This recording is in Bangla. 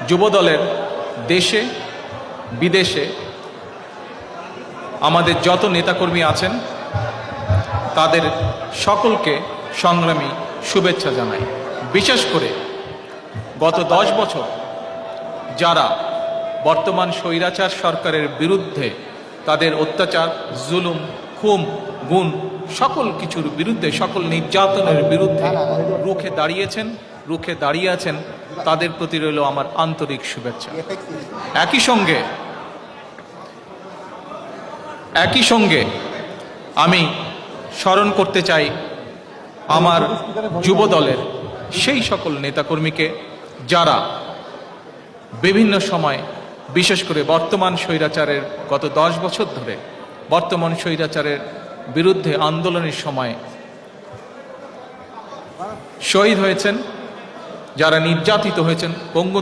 যুবদলের দেশে বিদেশে আমাদের যত নেতাকর্মী আছেন তাদের সকলকে সংগ্রামী শুভেচ্ছা জানাই। বিশেষ করে গত 10 বছর যারা বর্তমান স্বৈরাচার সরকারের বিরুদ্ধে তাদের অত্যাচার, জুলুম, খুন, গুণ সকল কিছুর বিরুদ্ধে, সকল নির্যাতনের বিরুদ্ধে রুখে দাঁড়িয়ে আছেন, তাদের প্রতি রইল আমার আন্তরিক শুভেচ্ছা। একই সঙ্গে আমি স্মরণ করতে চাই আমার যুব দলের সেই সকল নেতাকর্মীকে যারা বিভিন্ন সময়, বিশেষ করে বর্তমান স্বৈরাচারের গত 10 বছর ধরে বর্তমান স্বৈরাচারের বিরুদ্ধে আন্দোলনের সময় শহীদ হয়েছেন, যারা নির্যাতিত হয়েছেন, পঙ্গু